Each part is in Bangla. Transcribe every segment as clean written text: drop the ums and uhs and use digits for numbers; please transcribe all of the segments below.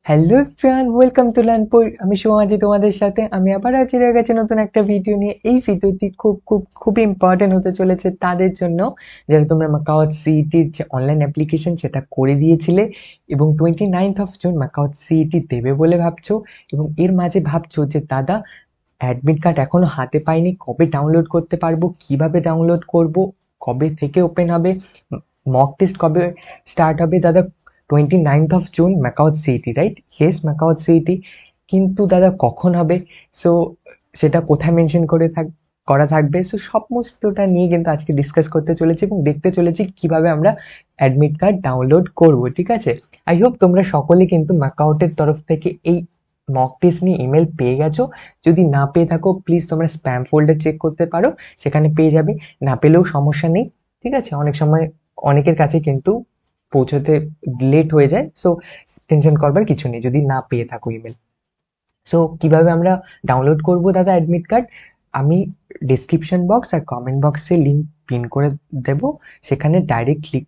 Hello everyone, welcome to Learnpur. আমি শুভ তোমাদের সাথে আমি আবার হাজির হয়ে গেছি নতুন একটা ভিডিও নিয়ে। এই ভিডিওটি খুব ইম্পর্টেন্ট হতে চলেছে তাদের জন্য যারা তোমরা মাকাওয়াত সিইটির যে অনলাইন অ্যাপ্লিকেশন সেটা করে দিয়েছিলে এবং 29 জুন মাকাওয়াত সিইটি দেবে বলে ভাবছো, এবং এর মাঝে ভাবছো যে দাদা অ্যাডমিট কার্ড এখনো হাতে পাইনি, কবে ডাউনলোড করতে পারবো, কিভাবে ডাউনলোড করব, কবে থেকে ওপেন হবে, মক টেস্ট কবে স্টার্ট হবে। দাদা 29 June MAKAUT CET, right? Yes, MAKAUT CET. কিন্তু দাদা কখন হবে? সো সেটা কোথায় মেনশন করা থাকবে? সো সমস্তটা নিয়ে কিন্তু আজকে ডিসকাস করতে চলেছি এবং দেখতে চলেছি কিভাবে আমরা অ্যাডমিট কার্ড ডাউনলোড করব। ঠিক আছে, আই হোপ তোমরা সকলে কিন্তু ম্যাকাওয়াটের তরফ থেকে এই মক টেস্ট নিয়ে ইমেল পেয়ে গেছো। যদি না পেয়ে থাকো প্লিজ তোমরা স্প্যাম ফোল্ডার চেক করতে পারো, সেখানে পেয়ে যাবে। না পেলেও সমস্যা নেই, ঠিক আছে? অনেক সময় অনেকের কাছে কিন্তু পৌঁছতে লেট হয়ে যায়, সো টেনশন করবার কিছু নেই যদি না পেয়ে থাকো ইমেল। সো কিভাবে আমরা ডাউনলোড করব দাদা অ্যাডমিট কার্ড, আমি ডিসক্রিপশন বক্স আর কমেন্ট বক্সে লিঙ্ক পিন করে দেব। সেখানে ক্লিক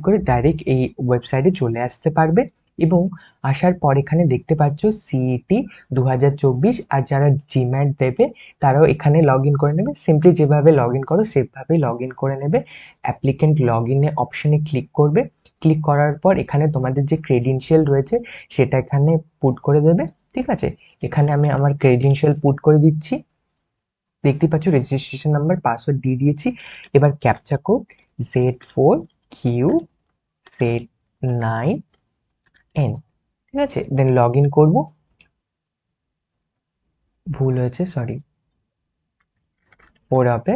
করে ডাইরেক্ট এই ওয়েবসাইটে চলে আসতে পারবে এবং আসার পর এখানে দেখতে পাচ্ছ সিইটি 2024, আর যারা জিম্যাট দেবে তারাও এখানে লগ ইন করে নেবে। সিম্পলি যেভাবে লগ ইন করো সেভাবে লগ ইন করে নেবে। অ্যাপ্লিকেন্ট লগ ইনে অপশনে ক্লিক করবে। ক্লিক করার পর এখানে তোমাদের যে ক্রেডেনশিয়াল রয়েছে সেটা এখানে পুট করে দেবে। ঠিক আছে, এখানে আমি আমার ক্রেডেনশিয়াল পুট করে দিচ্ছি। দেখতে পাচ্ছ রেজিস্ট্রেশন নাম্বার, পাসওয়ার্ড দিয়ে দিয়েছি। এবার ক্যাপচা কোড Z4QZ9N, ঠিক আছে, দেন লগ ইন করবো। ভুল হয়েছে, সরি, 4 হবে।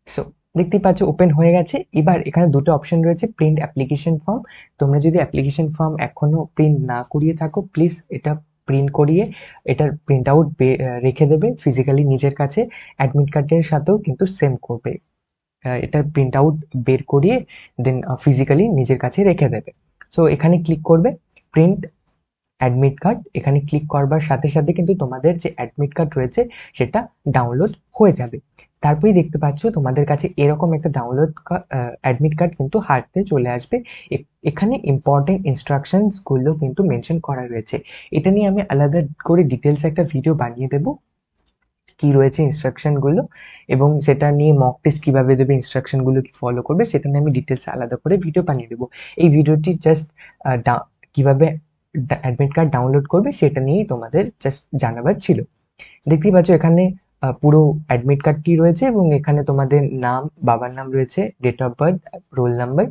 সো দেখতেই পাচ্ছ ওপেন হয়ে গেছে। এবার এখানে দুটো অপশন রয়েছে, প্রিন্ট অ্যাপ্লিকেশন ফর্ম। তোমরা যদি অ্যাপ্লিকেশন ফর্ম এখনো প্রিন্ট না করিয়ে থাকো প্লিজ এটা প্রিন্ট করিয়ে এটার প্রিন্ট আউট রেখে দেবে ফিজিক্যালি নিজের কাছে। অ্যাডমিট কার্ডের সাথেও কিন্তু সেম করবে, এটার প্রিন্ট আউট বের করিয়ে দেন ফিজিক্যালি নিজের কাছে রেখে দেবে। সো এখানে ক্লিক করবে প্রিন্ট অ্যাডমিট কার্ড। এখানে ক্লিক করবার সাথে সাথে কিন্তু তোমাদের যে অ্যাডমিট কার্ড রয়েছে সেটা ডাউনলোড হয়ে যাবে। তারপরেই দেখতে পাচ্ছ তোমাদের কাছে এরকম একটা ডাউনলোড অ্যাডমিট কার্ড কিন্তু হাতে চলে আসবে। এখানে ইম্পর্টেন্ট ইনস্ট্রাকশনস গুলো কিন্তু মেনশন করা রয়েছে। এটা নিয়ে আমি আলাদা করে ডিটেলস একটা ভিডিও বানিয়ে দেবো, কি রয়েছে ইনস্ট্রাকশন গুলো, এবং সেটা নিয়ে মক টেস্ট কিভাবে দেবে, ইনস্ট্রাকশন গুলো কি ফলো করবে সেটা নিয়ে আমি ডিটেলস আলাদা করে ভিডিও বানিয়ে দেবো। এই ভিডিওটি জাস্ট কিভাবে অ্যাডমিট কার্ড ডাউনলোড করবে সেটা নিয়েই তোমাদের জাস্ট জানাবার ছিল। দেখতেই পাচ্ছ এখানে পুরো অ্যাডমিট কার্ডটি রয়েছে এবং এখানে তোমাদের নাম, বাবার নাম রয়েছে, date of birth, roll number,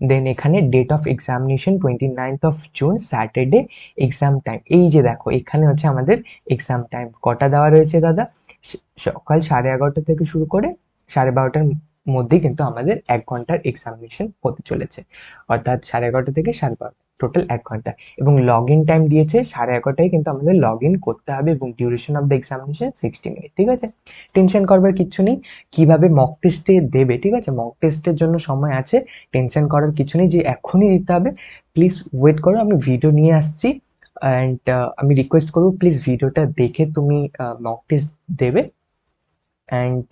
then এখানে date of examination 29 June, Saturday, exam time. এই যে দেখো এখানে হচ্ছে আমাদের এক্সাম টাইম কটা দেওয়া রয়েছে দাদা, সকাল 11:30 থেকে শুরু করে 12:30টার মধ্যেই কিন্তু আমাদের 1 ঘন্টার এক্সামিনেশন হতে চলেছে, অর্থাৎ 11:30 থেকে 12:30, টোটাল 1 ঘন্টা। এবং লগ ইন টাইম দিয়েছে 11:30টায় কিন্তু আমাদের লগ ইন করতে হবে এবং duration of the examination 60 minute. ঠিক আছে, টেনশন করবার কিচ্ছু নেই। কিভাবে মক টেস্টে দেবে, ঠিক আছে, মক টেস্টের জন্য সময় আছে, টেনশন করার কিছু নেই যে এখনই দিতে হবে। প্লিজ ওয়েট করো, আমি ভিডিও নিয়ে আসছি। অ্যান্ড আমি রিকোয়েস্ট করবো প্লিজ ভিডিওটা দেখে তুমি মক টেস্ট দেবে। অ্যান্ড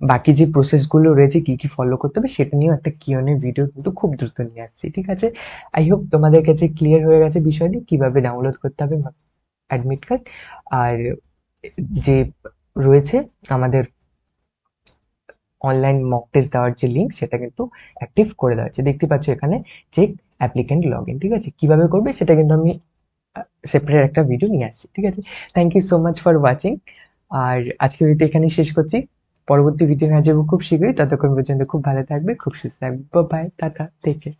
বাকি যে প্রসেসগুলো রয়েছে কি কি ফলো করতে হবে সেটা নিয়েও একটা কিউএনএ ভিডিও কিন্তু খুব দ্রুত নিয়ে আসছি। ঠিক আছে, আই হোপ তোমাদের কাছে ক্লিয়ার হয়ে গেছে বিষয়টি কিভাবে ডাউনলোড করতে হবে অ্যাডমিট কার্ড। আর যে রয়েছে আমাদের অনলাইন মক টেস্ট দেওয়ার যে লিঙ্ক সেটা কিন্তু অ্যাক্টিভ করে দেওয়া হচ্ছে। দেখতে পাচ্ছ এখানে চেক অ্যাপ্লিকেন্ট লগ ইন। ঠিক আছে, কিভাবে করবে সেটা কিন্তু আমি সেপারেট একটা ভিডিও নিয়ে আসছি। ঠিক আছে, thank you so much for watching. আর আজকের ভিডিও এখানেই শেষ করছি, পরবর্তী ভিডিও নিয়ে যাবো খুব শীঘ্রই। ততক্ষণ পর্যন্ত খুব ভালো থাকবে, খুব সুস্থ থাকবে। Bye, tata, take care.